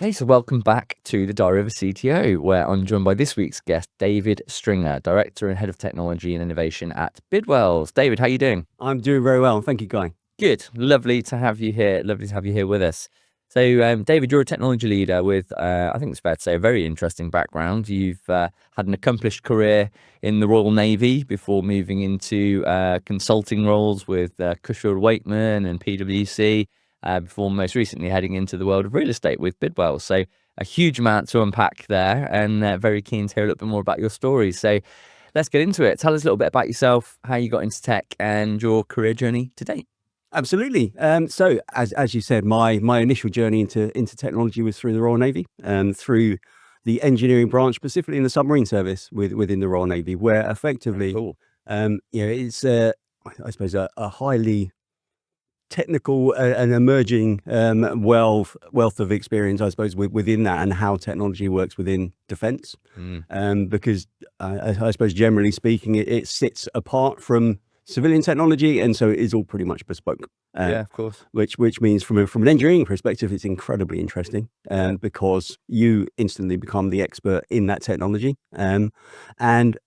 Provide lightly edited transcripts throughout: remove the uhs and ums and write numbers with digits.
Hey, so welcome back to the Diary of a CTO, where I'm joined by this week's guest, David Stringer, Director and Head of Technology and Innovation at Bidwells. David, how are you doing? I'm doing very well. Thank you, Guy. Good. Lovely to have you here. Lovely to have you here with us. So, David, you're a technology leader with, I think it's fair to say, a very interesting background. You've had an accomplished career in the Royal Navy before moving into consulting roles with Cushman Wakefield and PwC, before most recently heading into the world of real estate with Bidwell. So, a huge amount to unpack there, and very keen to hear a little bit more about your story. So, let's get into it. Tell us a little bit about yourself, how you got into tech, and your career journey to date. Absolutely. So, as you said, my initial journey into technology was through the Royal Navy, through the engineering branch, specifically in the submarine service within the Royal Navy, where effectively, Cool. it's I suppose a highly technical and emerging wealth of experience, I suppose, within that and how technology works within defence. Because I suppose generally speaking, it sits apart from civilian technology, and so it is all pretty much bespoke. Yeah, of course. Which means from an engineering perspective, it's incredibly interesting, because you instantly become the expert in that technology, and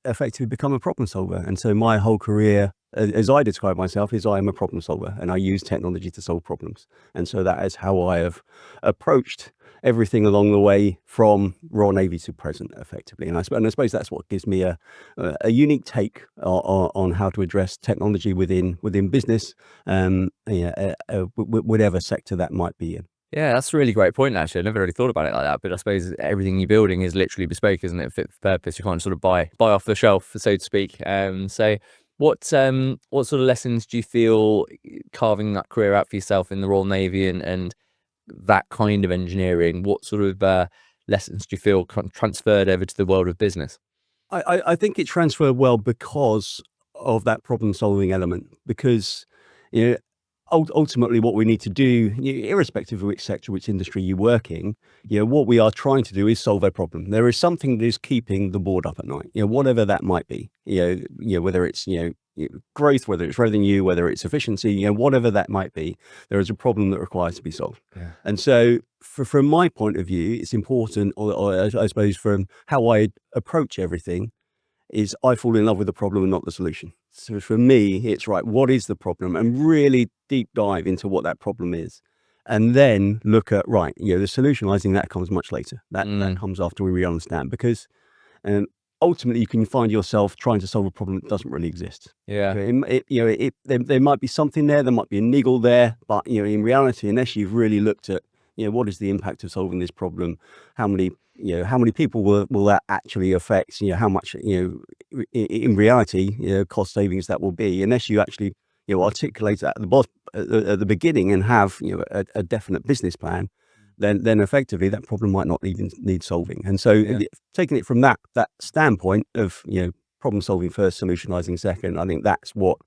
effectively become a problem solver. And so my whole career, as I describe myself, is I am a problem solver, and I use technology to solve problems. And so that is how I have approached everything along the way from Royal Navy to present, effectively. And I suppose that's what gives me a unique take on how to address technology within business, whatever sector that might be in. Yeah, that's a really great point, actually. I never really thought about it like that, but I suppose everything you're building is literally bespoke, isn't it? Fit for purpose. You can't sort of buy off the shelf, so to speak. So what sort of lessons do you feel carving that career out for yourself in the Royal Navy and that kind of engineering, what sort of lessons do you feel transferred over to the world of business? I think it transferred well because of that problem solving element. Because you know, ultimately, what we need to do, irrespective of which sector, which industry you work in, what we are trying to do is solve a problem. There is something that is keeping the board up at night. Whatever that might be. Whether it's growth, whether it's revenue, whether it's efficiency, whatever that might be, there is a problem that requires to be solved. Yeah. And so, from my point of view, it's important, or I suppose from how I approach everything, is I fall in love with the problem and not the solution. So for me, it's right, what is the problem? And really deep dive into what that problem is. And then look at, right, the solutionizing that comes much later. That comes after we really understand. Because ultimately, you can find yourself trying to solve a problem that doesn't really exist. Yeah. There might be something there might be a niggle there, but in reality, unless you've really looked at what is the impact of solving this problem, how many people will that actually affect, how much in reality cost savings that will be, unless you actually articulate that at the beginning and have a definite business plan, then effectively that problem might not even need solving. And so taking it from that standpoint of problem solving first, solutionizing second, I think that's what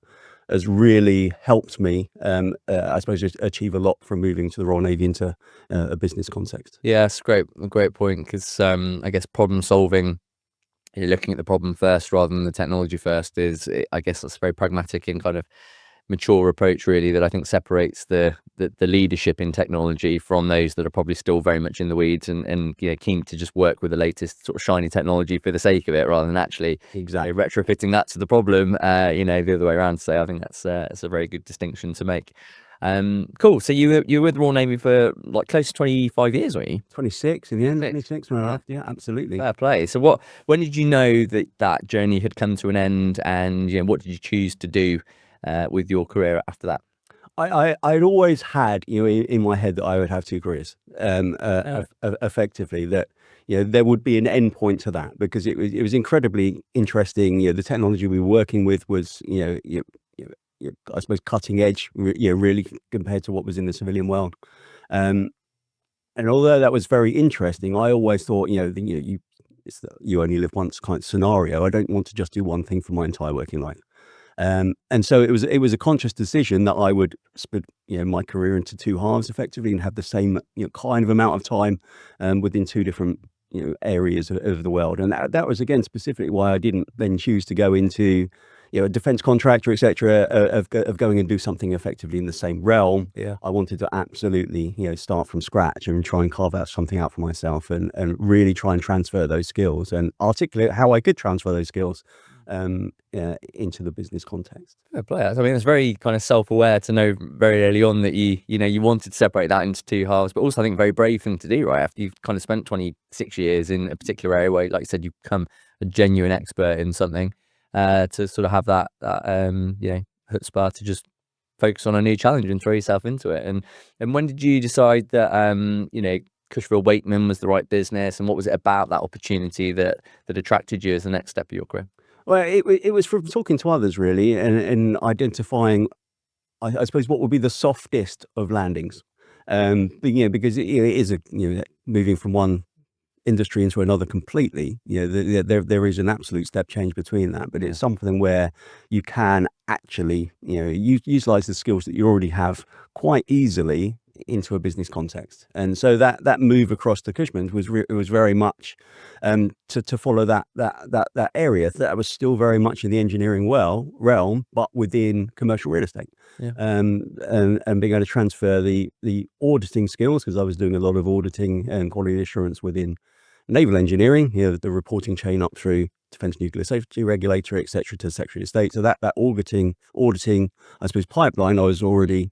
has really helped me, I suppose, achieve a lot from moving to the Royal Navy into a business context. Yeah, it's a great point, because I guess problem solving, you're looking at the problem first rather than the technology first, I guess that's a very pragmatic and kind of mature approach, really, that I think separates the leadership in technology from those that are probably still very much in the weeds and keen to just work with the latest sort of shiny technology for the sake of it, rather than actually retrofitting that to the problem, the other way around. So I think that's a very good distinction to make. Cool. So you were with the Royal Navy for like close to 25 years, were you? 26 in the end. 26. Yeah, absolutely. Fair play. So when did you know that journey had come to an end, and what did you choose to do with your career after that? I'd always had in my head that I would have two careers, effectively, that there would be an end point to that, because it was incredibly interesting. The technology we were working with was I suppose cutting edge, really, compared to what was in the civilian world. And although that was very interesting, I always thought it's the you only live once kind of scenario. I don't want to just do one thing for my entire working life. And so it was a conscious decision that I would split my career into two halves, effectively, and have the same kind of amount of time within two different areas of the world. And that was, again, specifically why I didn't then choose to go into a defense contractor, etc., of going and do something effectively in the same realm. Yeah. I wanted to absolutely, start from scratch and try and carve out something out for myself, and really try and transfer those skills and articulate how I could transfer those skills into the business context. Fair play. I mean, it's very kind of self-aware to know very early on that you wanted to separate that into two halves, but also I think very brave thing to do, right? After you've kind of spent 26 years in a particular area where, like you said, you become a genuine expert in something, to sort of have that chutzpah to just focus on a new challenge and throw yourself into it. And when did you decide that Cushman Wakefield was the right business, and what was it about that opportunity that attracted you as the next step of your career? Well, it was from talking to others really, and identifying, I suppose, what would be the softest of landings. Because it is moving from one industry into another completely. There is an absolute step change between that, but it's something where you can actually utilize the skills that you already have quite easily into a business context. And so that move across to Cushman's was very much to follow that area that was still very much in the engineering realm, but within commercial real estate. Yeah. And being able to transfer the auditing skills, because I was doing a lot of auditing and quality assurance within naval engineering, the reporting chain up through Defense Nuclear Safety Regulator, etc., to Secretary of State. So that auditing, I suppose, pipeline, I was already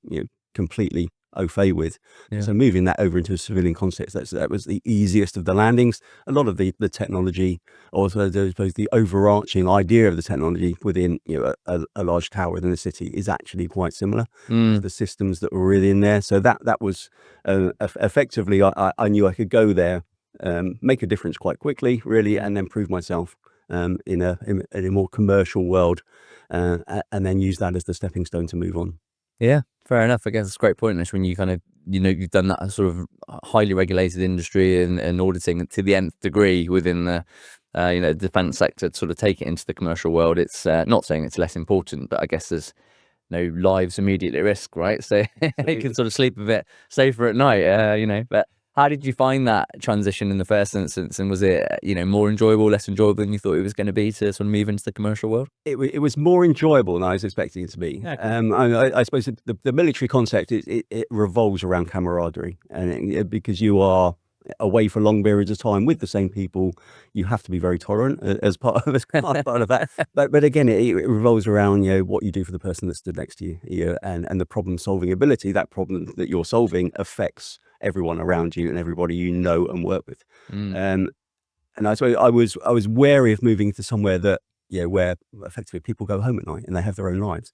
completely au fait with. Yeah. So moving that over into a civilian context, that was the easiest of the landings. A lot of the technology, or I suppose the overarching idea of the technology within a large tower within the city is actually quite similar to the systems that were within there. So that was effectively, I knew I could go there, make a difference quite quickly, really, and then prove myself in a more commercial world, and then use that as the stepping stone to move on. Yeah, fair enough. I guess it's a great point, Nish, when you kind of, you've done that sort of highly regulated industry and auditing to the nth degree within the, defense sector, to sort of take it into the commercial world. It's not saying it's less important, but I guess there's no lives immediately at risk, right? So you can sort of sleep a bit safer at night, but how did you find that transition in the first instance? And was it, more enjoyable, less enjoyable than you thought it was going to be to sort of move into the commercial world? It was more enjoyable than I was expecting it to be. Yeah, cool. I suppose the military concept, it revolves around camaraderie, and because you are away for long periods of time with the same people, you have to be very tolerant as part of that. But again, it revolves around what you do for the person that stood next to you, and the problem solving ability. That problem that you're solving affects everyone around you and everybody you know and work with. And I suppose I was wary of moving to somewhere that where effectively people go home at night and they have their own lives,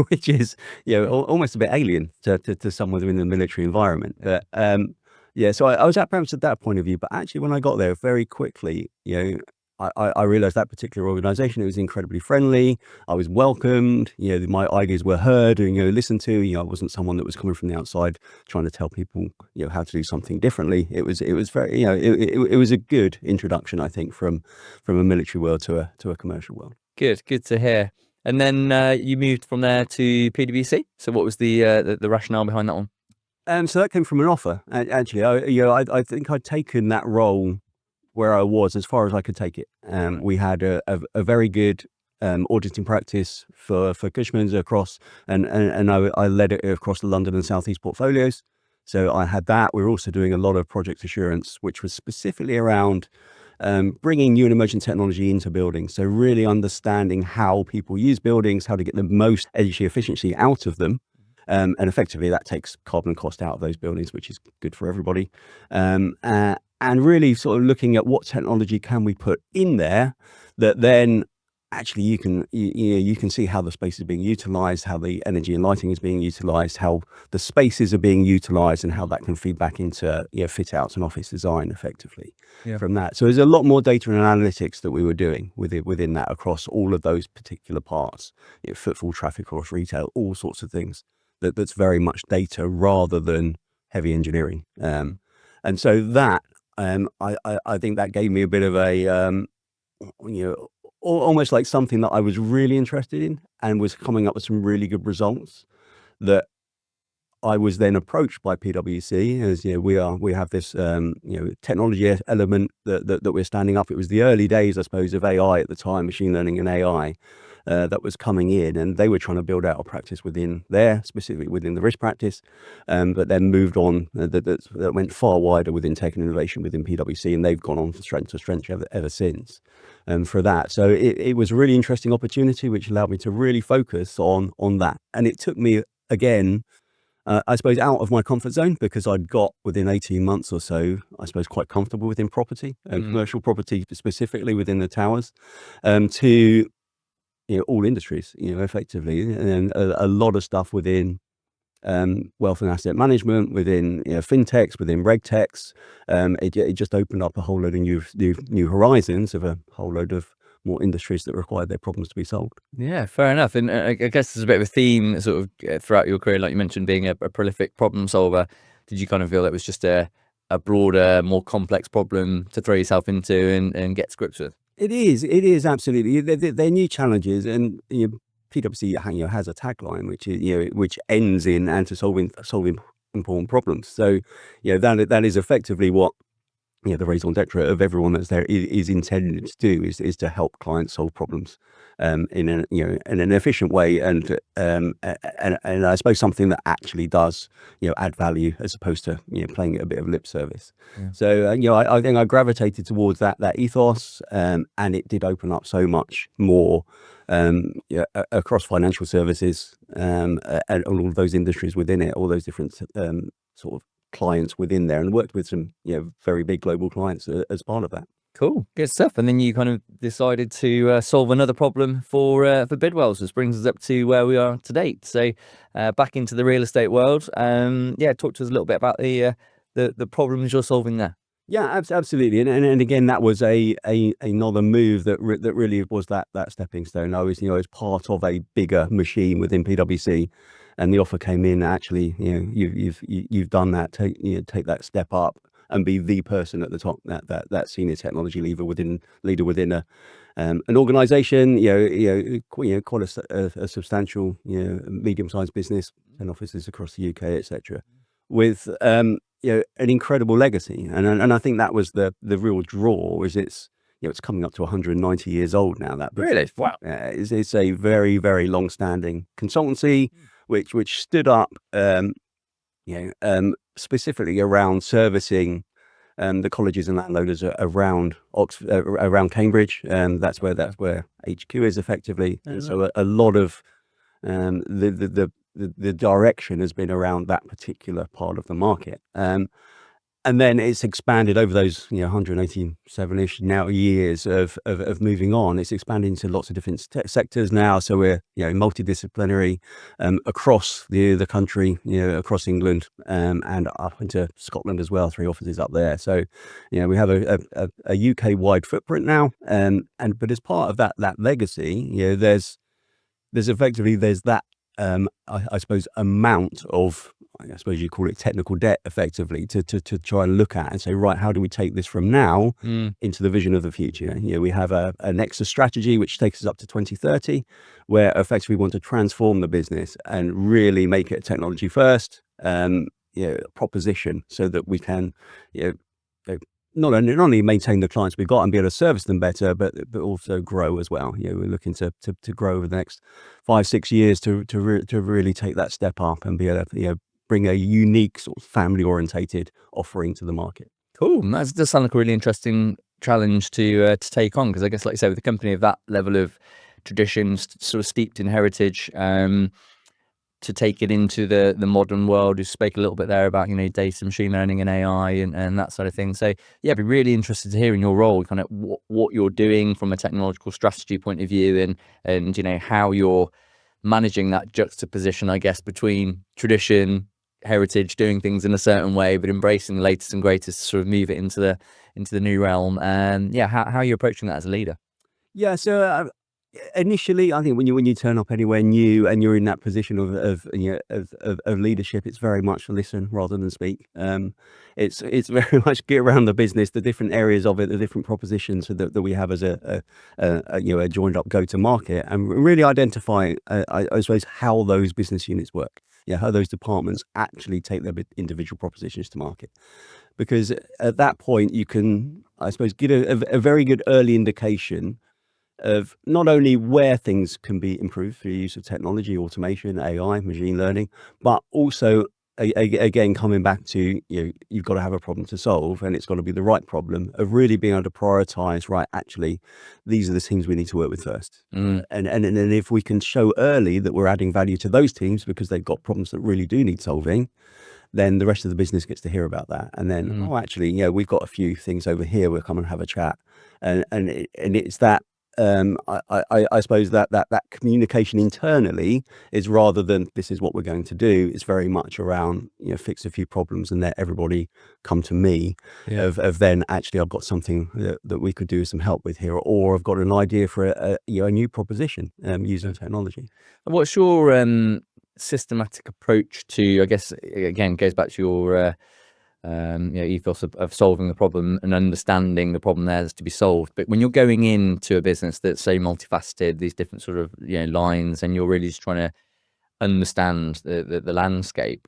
which is almost a bit alien to someone in the military environment. But so I was perhaps at that point of view, but actually when I got there very quickly, I realized that particular organization, it was incredibly friendly. I was welcomed, my ideas were heard and listened to. I wasn't someone that was coming from the outside trying to tell people how to do something differently. It was very it was a good introduction, I think, from a military world to a commercial world. Good to hear. And then you moved from there to PwC. So what was the rationale behind that one? So that came from an offer. Actually, I think I'd taken that role where I was as far as I could take it. We had a very good auditing practice for Cushman's across, and I led it across the London and South East portfolios. So I had that. We were also doing a lot of project assurance, which was specifically around bringing new and emerging technology into buildings. So really understanding how people use buildings, how to get the most energy efficiency out of them. And effectively that takes carbon cost out of those buildings, which is good for everybody. And really sort of looking at what technology can we put in there that then actually you can see how the space is being utilized, how the energy and lighting is being utilized, how the spaces are being utilized, and how that can feed back into fit outs and office design effectively from that. So there's a lot more data and analytics that we were doing within that across all of those particular parts, footfall, traffic, across retail, all sorts of things. That's very much data rather than heavy engineering. And so that I think that gave me a bit of a almost like something that I was really interested in and was coming up with some really good results, that I was then approached by PwC as we have this technology element that we're standing up. It was the early days, I suppose, of AI at the time, machine learning and AI. that was coming in, and they were trying to build out a practice within there, specifically within the risk practice, but then moved on, that went far wider within tech and innovation within PwC, and they've gone on from strength to strength ever since for that. So it was a really interesting opportunity, which allowed me to really focus on that. And it took me, again, I suppose, out of my comfort zone, because I'd got within 18 months or so, I suppose, quite comfortable within property and commercial property, specifically within the towers, to all industries, effectively, and a lot of stuff within wealth and asset management, within fintechs, within regtechs. It just opened up a whole load of new horizons of a whole load of more industries that required their problems to be solved. Yeah, fair enough. And I guess there's a bit of a theme sort of throughout your career, like you mentioned, being a prolific problem solver. Did you kind of feel that was just a broader, more complex problem to throw yourself into and get to grips with? It is absolutely. They're new challenges, and PwC has a tagline which is which ends in and to solving important problems. So that is effectively what the raison d'etre of everyone that's there is intended to do, is to help clients solve problems in an efficient way, and I suppose something that actually does add value, as opposed to playing it a bit of lip service. Yeah. So I think I gravitated towards that ethos, and it did open up so much more across financial services, and all of those industries within it, all those different sort of clients within there, and worked with some very big global clients as part of that. Cool, good stuff. And then you kind of decided to solve another problem for Bidwells, which brings us up to where we are to date. So back into the real estate world. Talk to us a little bit about the problems you're solving there. Yeah, absolutely, and again, that was another move that really was that stepping stone. I was as part of a bigger machine within PwC, and the offer came in. Actually, you've done that. Take that step up and be the person at the top, that senior technology leader within an organisation. Quite a substantial medium-sized business, 10 offices across the UK, etc. With an incredible legacy, and I think that was the real draw. Is it's coming up to 190 years old now. That Really? Wow. it's a very, very long-standing consultancy which stood up specifically around servicing the colleges and landowners around Oxford, around Cambridge, and that's where HQ is effectively. And so a lot of the direction has been around that particular part of the market. And then it's expanded over those 187-ish now years of moving on. It's expanded into lots of different sectors now. So we're multidisciplinary across the country, across England, and up into Scotland as well. 3 offices up there. So we have a UK wide footprint now. But as part of that legacy, there's that I suppose amount of, I suppose you call it technical debt, effectively, to try and look at and say, right, how do we take this from now into the vision of the future? We have a Nexus strategy which takes us up to 2030, where effectively we want to transform the business and really make it technology first proposition, so that we can not only maintain the clients we've got and be able to service them better, but also grow as well. We're looking to grow over the next 5-6 years to really take that step up and be able to bring a unique sort of family orientated offering to the market. Cool. That does sound like a really interesting challenge to take on, because I guess, like you say, with a company of that level of traditions, sort of steeped in heritage, to take it into the modern world. You spoke a little bit there about data, machine learning, and AI, and that sort of thing. So yeah, I'd be really interested to hear in your role kind of what you're doing from a technological strategy point of view, and how you're managing that juxtaposition, I guess, between tradition, heritage, doing things in a certain way, but embracing the latest and greatest to sort of move it into the new realm. And how you're approaching that as a leader. Yeah, so initially, I think when you turn up anywhere new and you're in that position of leadership, it's very much listen rather than speak. It's very much get around the business, the different areas of it, the different propositions that we have as a joined up go to market, and really identify, I suppose, how those business units work. How those departments actually take their individual propositions to market. Because at that point, you can, I suppose, get a very good early indication of not only where things can be improved through the use of technology, automation, AI, machine learning, but also again coming back to, you've got to have a problem to solve, and it's got to be the right problem, of really being able to prioritize, right, actually these are the teams we need to work with first. And if we can show early that we're adding value to those teams because they've got problems that really do need solving, then the rest of the business gets to hear about that. And then, oh, actually, we've got a few things over here, we'll come and have a chat. And it's that, I suppose that communication internally is, rather than this is what we're going to do, it's very much around, fix a few problems and let everybody come to me. Of then, actually, I've got something that we could do with some help with here, or I've got an idea for a new proposition using technology. What's your systematic approach to, I guess, again, goes back to your ethos of solving the problem and understanding the problem there is to be solved. But when you're going into a business that's so multifaceted, these different sort of lines, and you're really just trying to understand the landscape,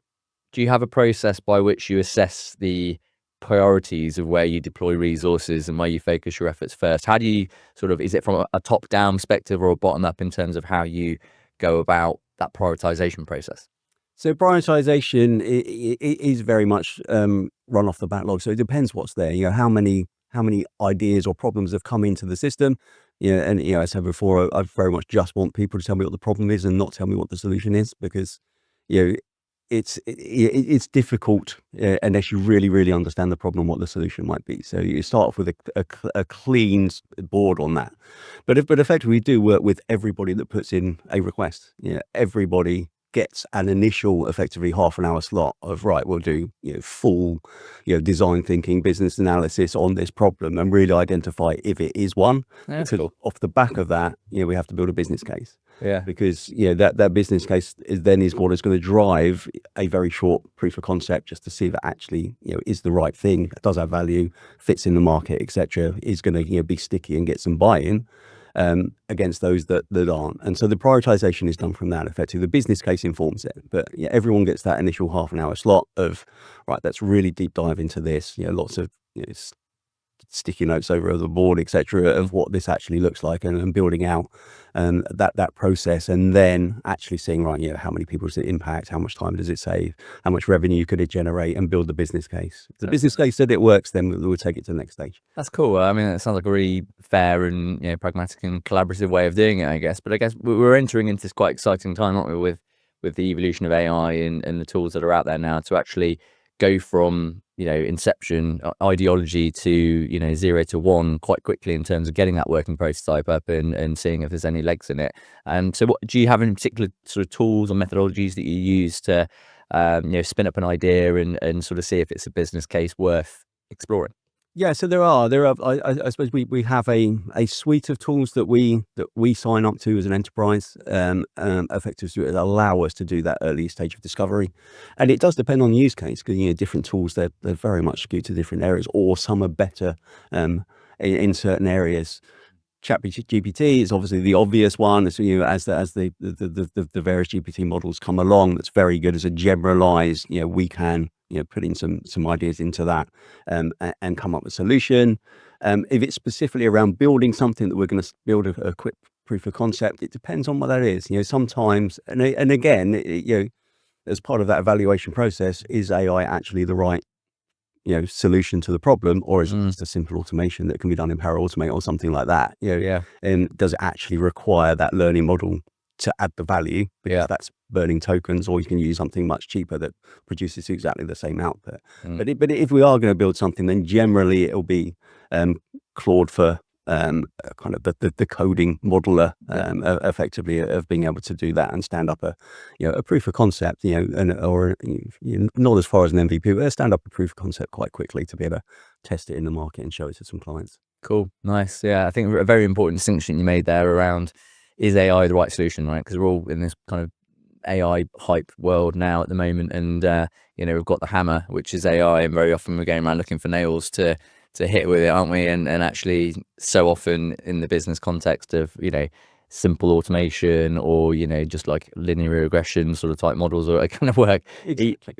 do you have a process by which you assess the priorities of where you deploy resources and where you focus your efforts first? How do you sort of, is it from a top-down perspective or a bottom-up in terms of how you go about that prioritization process? So prioritization is very much run off the backlog. So it depends what's there. How many ideas or problems have come into the system. And as I said before, I very much just want people to tell me what the problem is and not tell me what the solution is, because it's difficult unless you really understand the problem, what the solution might be. So you start off with a clean board on that. But effectively, we do work with everybody that puts in a request. Everybody gets an initial, effectively, half an hour slot of, right, we'll do full design thinking, business analysis on this problem, and really identify if it is one. That's Because cool. off the back of that, we have to build a business case. Yeah. Because that business case is what is going to drive a very short proof of concept, just to see that actually is the right thing, does have value, fits in the market, etc. Is going to be sticky and get some buy-in against those that aren't. And so the prioritization is done from that. Effectively, the business case informs it, but everyone gets that initial half an hour slot of, right, let's really deep dive into this. Lots of sticky notes over the board, etc., of what this actually looks like, and building out that process, and then actually seeing, right, how many people does it impact, how much time does it save, how much revenue could it generate, and build the business case. If the business case said it works, then we'll take it to the next stage. That's cool. I mean, it sounds like a really fair and pragmatic and collaborative way of doing it, I guess. But I guess we're entering into this quite exciting time, aren't we, with the evolution of AI and the tools that are out there now, to actually go from inception ideology to 0 to 1 quite quickly in terms of getting that working prototype up and seeing if there's any legs in it. And so, what do you have in particular sort of tools or methodologies that you use to spin up an idea and sort of see if it's a business case worth exploring? Yeah, so there are. I suppose we have a suite of tools that we sign up to as an enterprise, effectively to allow us to do that early stage of discovery. And it does depend on the use case, because different tools, they're very much skewed to different areas, or some are better in certain areas. ChatGPT is obviously the obvious one. So, as the various GPT models come along, that's very good as a generalized. We can put in some ideas into that and come up with a solution. If it's specifically around building something that we're going to build a quick proof of concept, it depends on what that is. Sometimes, and again, as part of that evaluation process, is AI actually the right solution to the problem, or is it just a simple automation that can be done in Power Automate or something like that? And does it actually require that learning model to add the value? Because that's burning tokens, or you can use something much cheaper that produces exactly the same output. But if we are going to build something, then generally it'll be Claude for kind of the coding modeler, effectively, of being able to do that and stand up a proof of concept, or not as far as an MVP, but stand up a proof of concept quite quickly to be able to test it in the market and show it to some clients. Cool. Nice. Yeah, I think a very important distinction you made there around, is AI the right solution, right? Because we're all in this kind of AI hype world now at the moment, and we've got the hammer, which is AI, and very often we're going around looking for nails to hit with it, aren't we? And actually, so often in the business context of simple automation, or just like linear regression sort of type models, or kind of work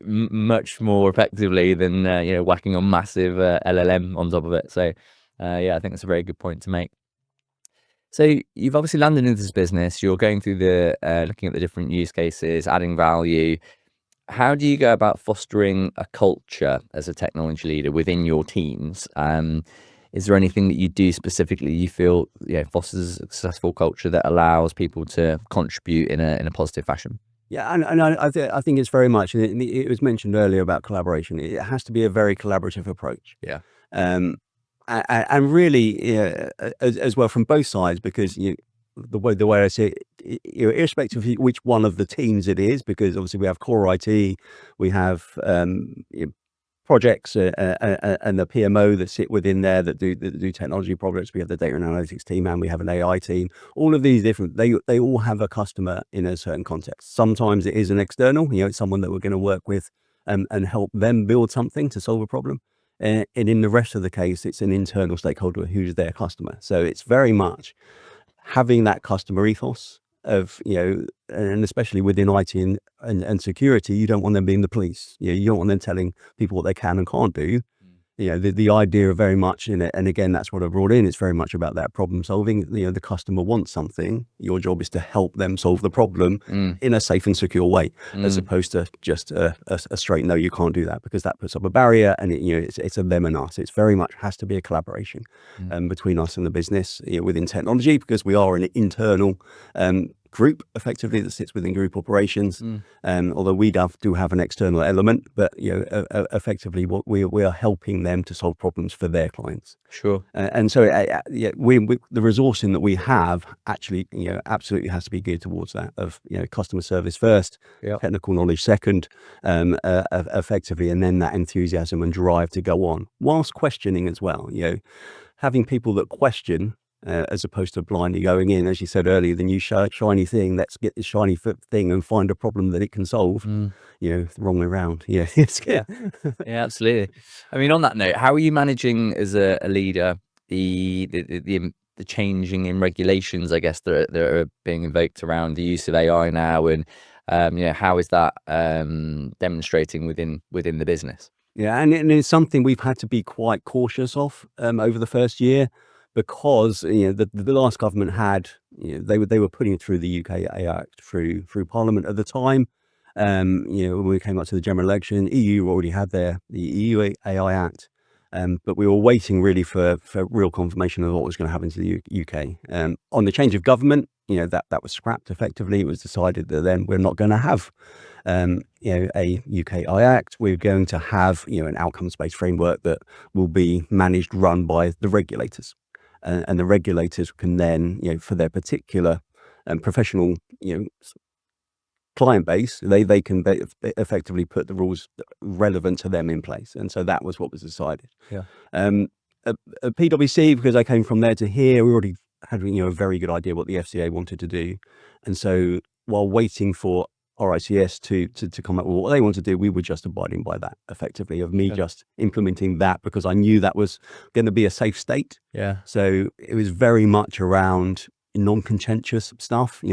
much more effectively than whacking a massive LLM on top of it. So I think that's a very good point to make. So you've obviously landed into this business. You're going through the looking at the different use cases, adding value. How do you go about fostering a culture as a technology leader within your teams? Is there anything that you do specifically you feel fosters a successful culture that allows people to contribute in a positive fashion? Yeah, and I think it's very much, and it was mentioned earlier about collaboration. It has to be a very collaborative approach. Yeah. Um, and really, as well from both sides, because the way I see it, irrespective of which one of the teams it is, because obviously we have core IT, we have projects and the PMO that sit within there that do technology projects. We have the data and analytics team, and we have an AI team. All of these different, they all have a customer in a certain context. Sometimes it is an external, it's someone that we're going to work with and help them build something to solve a problem. And in the rest of the case, it's an internal stakeholder who's their customer. So it's very much having that customer ethos of, and especially within IT and security, you don't want them being the police. You don't want them telling people what they can and can't do. The idea of very much in it, and again, that's what I brought in. It's very much about that problem solving. The customer wants something. Your job is to help them solve the problem in a safe and secure way, as opposed to just a straight no, you can't do that, because that puts up a barrier, and it's a them and us. It's very much has to be a collaboration between us and the business within technology, because we are an internal group effectively that sits within group operations. Although we do have an external element, but effectively what we are helping them to solve problems for their clients. Sure. And so the resourcing that we have actually absolutely has to be geared towards that of customer service first, technical knowledge second, effectively, and then that enthusiasm and drive to go on whilst questioning as well. Having people that question, as opposed to blindly going in, as you said earlier, the new shiny thing, let's get this shiny thing and find a problem that it can solve. The wrong way around. Yeah. Yeah, absolutely. I mean, on that note, how are you managing as a leader the changing in regulations, I guess, that are being invoked around the use of AI now, and how is that demonstrating within the business? Yeah, and it's something we've had to be quite cautious of over the first year, because the last government had, they were putting it through the UK AI Act through Parliament at the time. When we came up to the general election, EU already had the EU AI Act, but we were waiting really for real confirmation of what was going to happen to the UK. On the change of government, that was scrapped effectively. It was decided that then we're not going to have a UK AI Act. We're going to have an outcomes-based framework that will be managed, run by the regulators. And the regulators can then, for their particular professional, client base, they can effectively put the rules relevant to them in place. And so that was what was decided. Yeah. At PwC, because I came from there to here, we already had a very good idea what the FCA wanted to do. And so while waiting for RICS to come up with what they want to do, we were just abiding by that effectively, of me just implementing that, because I knew that was going to be a safe state. Yeah. So it was very much around non-contentious stuff,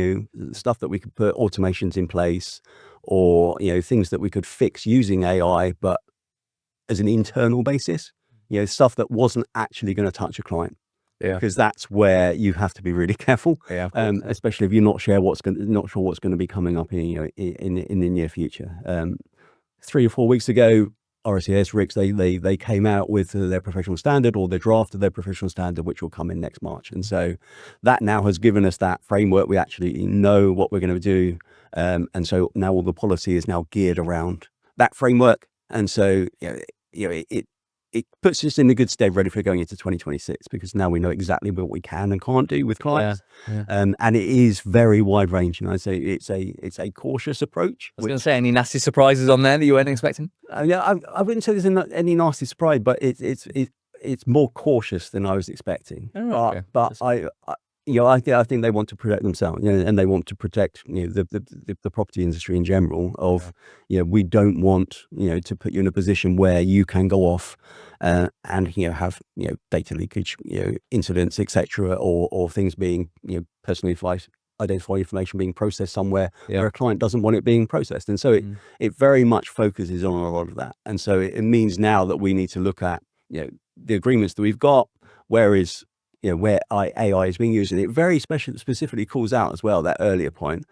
stuff that we could put automations in place, or things that we could fix using AI, but as an internal basis, stuff that wasn't actually going to touch a client. Yeah. Because that's where you have to be really careful, Yeah, of course. especially if you're not sure what's going to be coming up in the near future. 3 or 4 weeks ago, RICS RICS, they came out with their professional standard, or their draft of their professional standard, which will come in next March. And so that now has given us that framework. We actually know what we're going to do, and so now all the policy is now geared around that framework. And so it puts us in a good stead ready for going into 2026, because now we know exactly what we can and can't do with clients. Yeah. And it is very wide ranging. I'd say it's a cautious approach. I was going to say, any nasty surprises on there that you weren't expecting? I wouldn't say there's any nasty surprise, but it's more cautious than I was expecting. Oh, okay. But I think they want to protect themselves, and they want to protect the property industry in general. Of we don't want to put you in a position where you can go off and have data leakage, incidents, etc., or things being personally identified information being processed somewhere where a client doesn't want it being processed. And so it very much focuses on a lot of that. And so it means now that we need to look at the agreements that we've got. Where is where AI is being used, and it very specifically calls out as well that earlier point.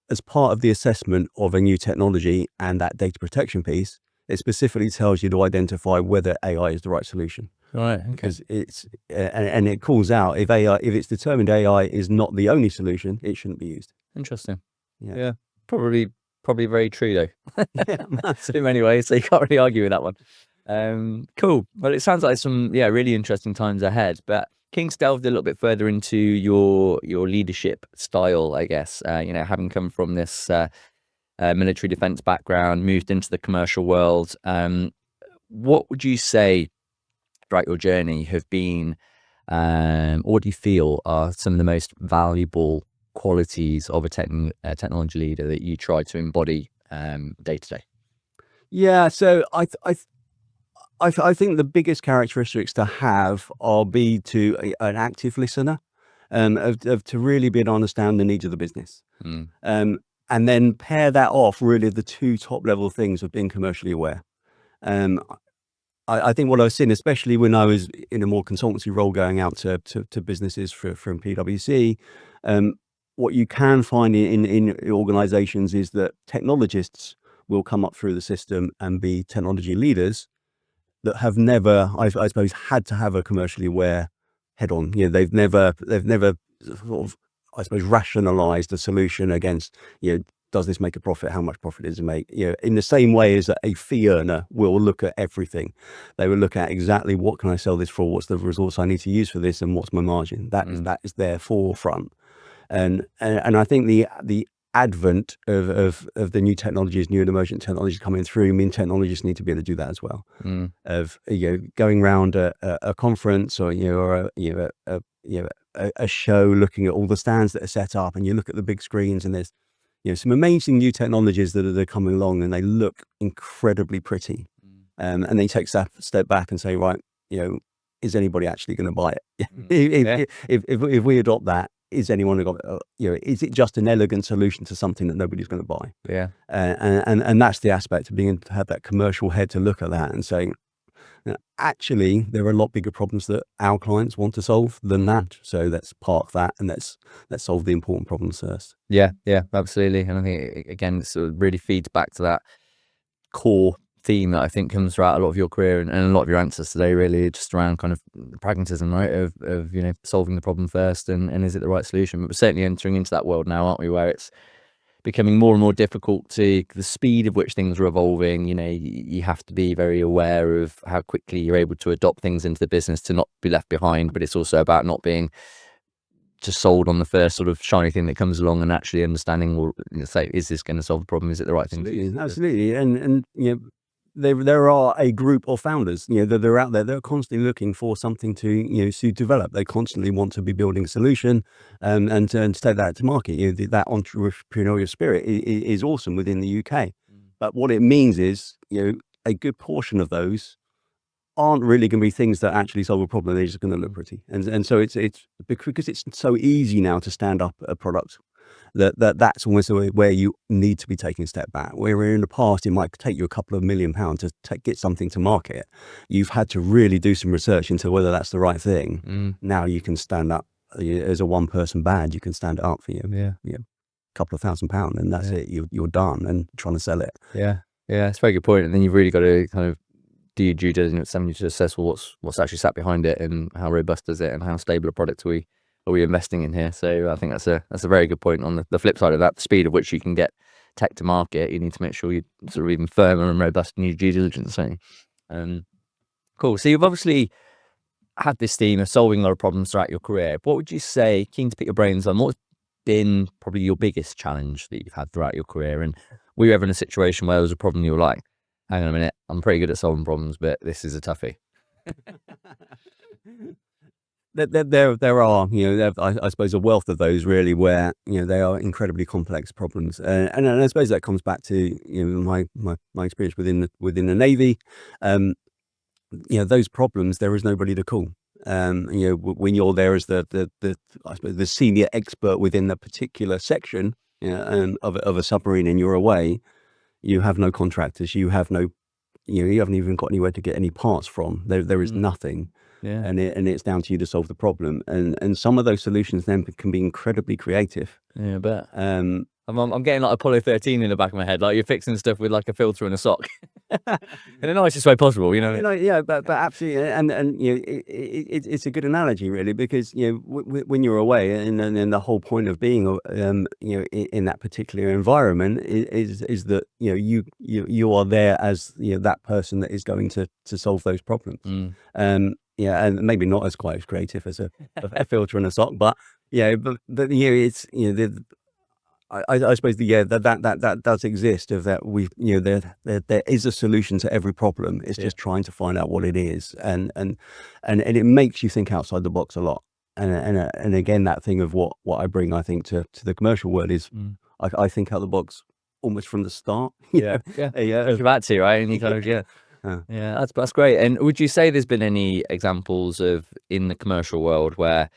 As part of the assessment of a new technology and that data protection piece, it specifically tells you to identify whether AI is the right solution. Right. Okay. Because it's and it calls out if it's determined AI is not the only solution, it shouldn't be used. Interesting. Yeah. Yeah. Probably very true though. Yeah. In many ways, so you can't really argue with that one. Cool. Well, it sounds like some really interesting times ahead. But King's delved a little bit further into your leadership style, I guess. Having come from this military defense background, moved into the commercial world. What would you say throughout your journey have been, or do you feel are some of the most valuable qualities of a technology leader that you try to embody day to day? Yeah. So I think the biggest characteristics to have are be to an active listener, of to really be able to understand the needs of the business. Mm. And then pair that off really the two top level things of being commercially aware. I think what I was seeing, especially when I was in a more consultancy role going out to businesses from PwC, what you can find in organizations is that technologists will come up through the system and be technology leaders that have never, I suppose, had to have a commercially aware head on. They've never sort of, I suppose, rationalized a solution against, does this make a profit? How much profit does it make? In the same way as a fee earner will look at everything. They will look at exactly what can I sell this for? What's the resource I need to use for this? And what's my margin? That is their forefront. And I think the advent of the new technologies, new and emergent technologies coming through, mean technologists need to be able to do that as well. Of going around a conference or a show, looking at all the stands that are set up, and you look at the big screens, and there's some amazing new technologies that are coming along, and they look incredibly pretty. And then you take a step back and say, right, is anybody actually going to buy it? If we adopt that, is anyone going to, is it just an elegant solution to something that nobody's going to buy? Yeah. And that's the aspect of being able to have that commercial head to look at that and saying, actually, there are a lot bigger problems that our clients want to solve than that. So let's park that and let's solve the important problems first. Yeah, absolutely. And I think again, it sort of really feeds back to that core theme that I think comes throughout a lot of your career and a lot of your answers today, really just around kind of pragmatism, right? Of solving the problem first and is it the right solution? But we're certainly entering into that world now, aren't we, where it's becoming more and more difficult to the speed of which things are evolving. You have to be very aware of how quickly you're able to adopt things into the business to not be left behind, but it's also about not being just sold on the first sort of shiny thing that comes along and actually understanding, well, say, is this going to solve the problem? Is it the right thing to do? Absolutely. And there are a group of founders, that are out there. They're constantly looking for something to develop. They constantly want to be building a solution, and to take that to market. That entrepreneurial spirit is awesome within the UK. But what it means is, a good portion of those aren't really going to be things that actually solve a problem. They're just going to look pretty. And so it's because it's so easy now to stand up a product that's almost where you need to be taking a step back. Where in the past, it might take you a couple of £1 million to get something to market. You've had to really do some research into whether that's the right thing. Now you can stand up as a one-person band. You can stand it up for a couple of £1,000, and that's it. You're done and trying to sell it. Yeah, it's a very good point. And then you've really got to kind of do your due diligence to assess what's actually sat behind it and how robust is it and how stable a product are we investing in here. So I think that's a very good point. On the flip side of that, the speed at which you can get tech to market, you need to make sure you're sort of even firmer and robust in your due diligence. Cool. So you've obviously had this theme of solving a lot of problems throughout your career. What would you say, keen to pick your brains on, what's been probably your biggest challenge that you've had throughout your career? And were you ever in a situation where there was a problem you were like, hang on a minute, I'm pretty good at solving problems, but this is a toughie? There are, I suppose, a wealth of those really, where they are incredibly complex problems, and I suppose that comes back to my experience within the Navy. Those problems, there is nobody to call. When you're there as the I suppose the senior expert within the particular section of a submarine, and you're away, you have no contractors, you have no you haven't even got anywhere to get any parts from. There is nothing. Yeah. And it's down to you to solve the problem. And some of those solutions then can be incredibly creative. Yeah, I bet. Um, I'm getting like Apollo 13 in the back of my head, like you're fixing stuff with like a filter and a sock in the nicest way possible, you know. yeah, but absolutely, and it's a good analogy really, because when you're away, and the whole point of being in that particular environment is that you are there as that person that is going to solve those problems. Yeah, and maybe not as quite as creative as a filter and a sock, but it's I suppose that does exist, of that there is a solution to every problem. It's just trying to find out what it is, and it makes you think outside the box a lot. And again, that thing of what I bring, I think, to the commercial world is I think out the box almost from the start. Yeah. You've had to, right? And you kind of yeah, that's great. And would you say there's been any examples of in the commercial world where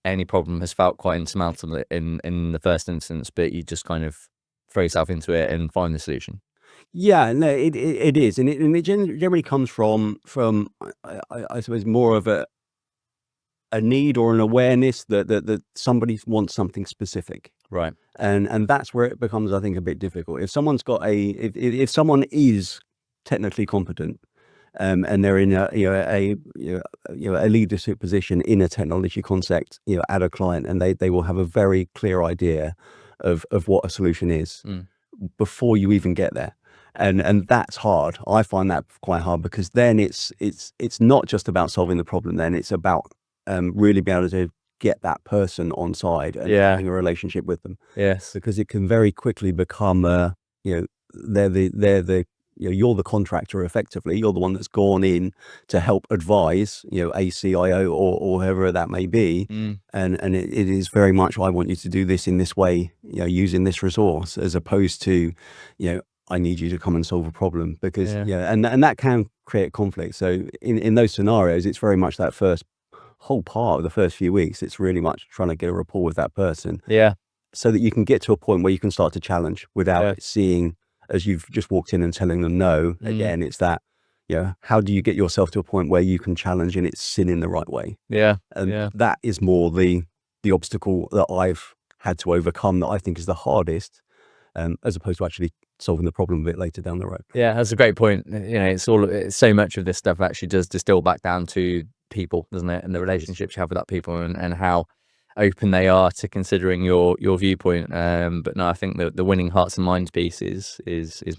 any problem has felt quite insurmountable in the first instance, but you just kind of throw yourself into it and find the solution? Yeah, no, it is, and it generally comes from I suppose more of a need or an awareness that somebody wants something specific, Right. and that's where it becomes, I think, a bit difficult. If someone's got if someone is technically competent, and they're in a leadership position in a technology concept, at a client, and they will have a very clear idea of what a solution is before you even get there. And that's hard. I find that quite hard, because then it's not just about solving the problem. Then it's about really being able to get that person on side and having a relationship with them. Yes. Because it can very quickly become they're the you're the contractor effectively. You're the one that's gone in to help advise, a CIO or whoever that may be. And it is very much, I want you to do this in this way, using this resource, as opposed to, I need you to come and solve a problem, because, and that can create conflict. So in those scenarios, it's very much that first whole part of the first few weeks. It's really much trying to get a rapport with that person. Yeah. So that you can get to a point where you can start to challenge without it seeing, as you've just walked in and telling them no. Again, it's that, how do you get yourself to a point where you can challenge and it's seen in the right way? Yeah. And that is more the obstacle that I've had to overcome, that I think is the hardest, as opposed to actually solving the problem a bit later down the road. Yeah, that's a great point. It's so much of this stuff actually does distill back down to people, doesn't it? And the relationships you have with that people, and how open they are to considering your viewpoint. But no, I think the winning hearts and minds piece is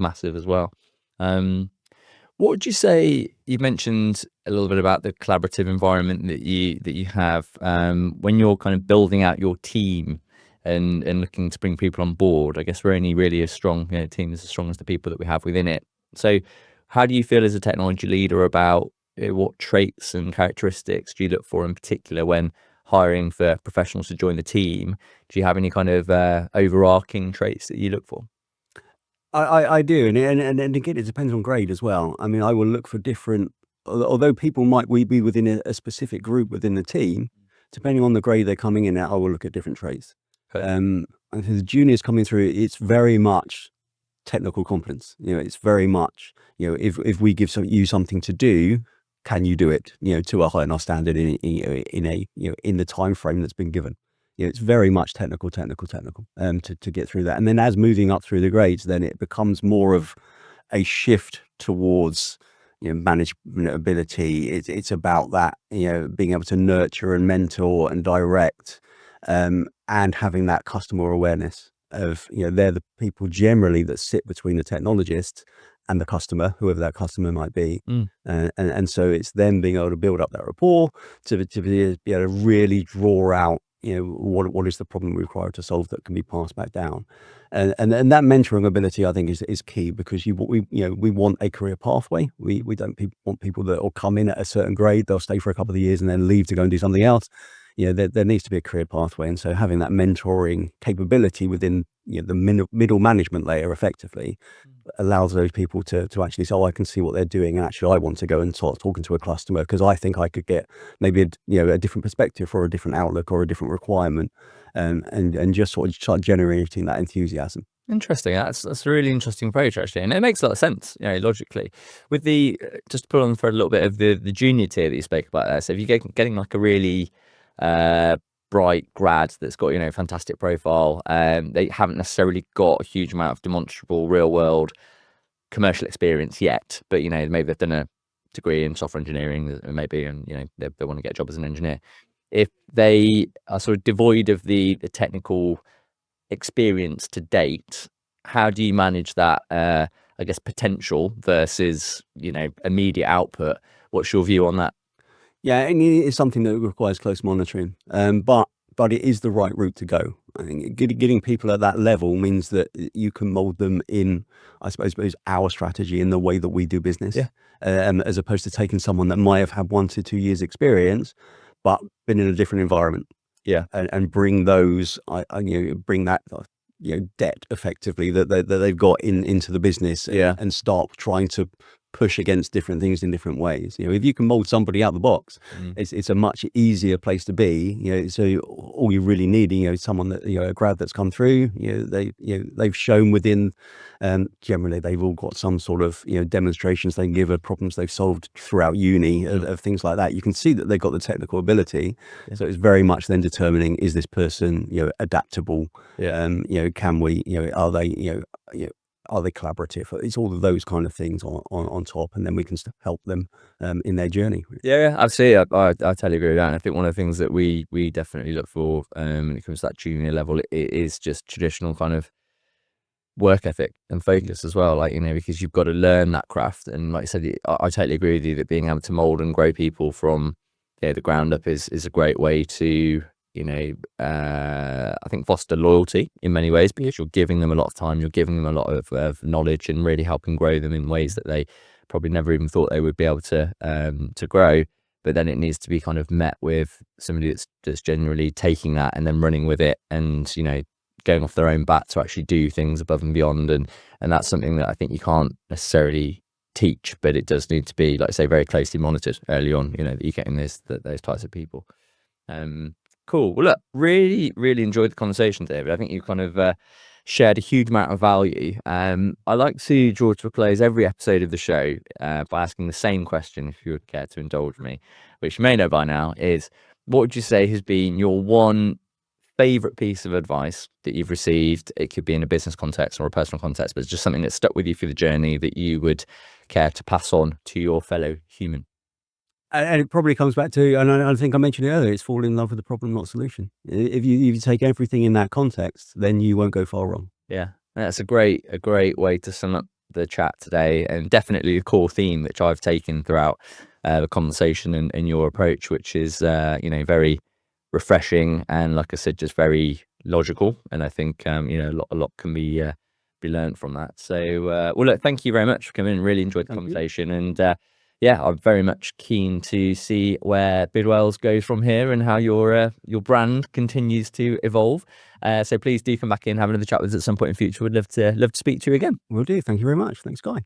massive as well. What would you say? You mentioned a little bit about the collaborative environment that you have when you're kind of building out your team and looking to bring people on board. I guess we're only really as strong, team is as strong as the people that we have within it. So how do you feel as a technology leader about what traits and characteristics do you look for in particular when hiring for professionals to join the team? Do you have any kind of overarching traits that you look for? I do, and again, it depends on grade as well. I mean, I will look for different, although people might be within a specific group within the team, depending on the grade they're coming in at, I will look at different traits. Okay. And for the juniors coming through, it's very much technical competence. It's very much, if we give you something to do, can you do it, to a high enough standard in the time frame that's been given? It's very much technical, to get through that. And then as moving up through the grades, then it becomes more of a shift towards, management ability. It's about that, being able to nurture and mentor and direct, and having that customer awareness of, they're the people generally that sit between the technologist and the customer, whoever that customer might be. And so it's them being able to build up that rapport to be able to really draw out, what is the problem we require to solve that can be passed back down. And that mentoring ability, I think, is key, because we want a career pathway. We don't want people that will come in at a certain grade, they'll stay for a couple of years and then leave to go and do something else. There needs to be a career pathway. And so having that mentoring capability within the middle management layer effectively allows those people to actually say, oh, I can see what they're doing, and actually I want to go and start talking to a customer, because I think I could get maybe a different perspective or a different outlook or a different requirement, and just sort of start generating that enthusiasm. Interesting. That's a really interesting approach, actually, and it makes a lot of sense, logically. With the just to pull on for a little bit of the junior tier that you spoke about there. So if you're getting like a really bright grad that's got fantastic profile, they haven't necessarily got a huge amount of demonstrable real world commercial experience yet, but maybe they've done a degree in software engineering, maybe, and they want to get a job as an engineer. If they are sort of devoid of the technical experience to date, how do you manage that I guess potential versus immediate output? What's your view on that? Yeah, and it is something that requires close monitoring, but it is the right route to go. I think getting people at that level means that you can mold them in, I suppose, our strategy in the way that we do business, Yeah. as opposed to taking someone that might have had 1 to 2 years experience, but been in a different environment. Yeah. And bring those, bring that, debt effectively that they've got into the business, Yeah. and start trying to push against different things in different ways. If you can mold somebody out the box, it's a much easier place to be. So all you really need, someone that, a grad that's come through, they've shown within, generally they've all got some sort of, demonstrations they can give of problems they've solved throughout uni, of things like that. You can see that they've got the technical ability. Yeah. So it's very much then determining, is this person, adaptable? Yeah. Can we, are they collaborative? It's all of those kind of things on top, and then we can help them in their journey. Yeah, absolutely. I totally agree with that. And I think one of the things that we definitely look for when it comes to that junior level, it is just traditional kind of work ethic and focus as well. Like, because you've got to learn that craft. And like I said, I totally agree with you that being able to mold and grow people from the ground up is a great way to, I think foster loyalty in many ways, because you're giving them a lot of time, you're giving them a lot of knowledge, and really helping grow them in ways that they probably never even thought they would be able to grow. But then it needs to be kind of met with somebody that's generally taking that and then running with it, and going off their own bat to actually do things above and beyond. And that's something that I think you can't necessarily teach, but it does need to be, like I say, very closely monitored early on, that you're getting those types of people. Cool. Well, look, really enjoyed the conversation, David. I think you kind of shared a huge amount of value. I like to draw to a close every episode of the show by asking the same question, if you would care to indulge me, which you may know by now, is what would you say has been your one favorite piece of advice that you've received? It could be in a business context or a personal context, but it's just something that stuck with you through the journey that you would care to pass on to your fellow human. And it probably comes back to, and I think I mentioned it earlier, it's fall in love with the problem, not solution. If you take everything in that context, then you won't go far wrong. Yeah, that's a great way to sum up the chat today, and definitely the core theme which I've taken throughout the conversation and your approach, which is very refreshing, and like I said, just very logical. And I think a lot can be learned from that. So well, look, thank you very much for coming in. Really enjoyed the conversation. And yeah, I'm very much keen to see where Bidwells goes from here, and how your brand continues to evolve. So please do come back in, have another chat with us at some point in future. We'd love to speak to you again. Will do. Thank you very much. Thanks, Guy.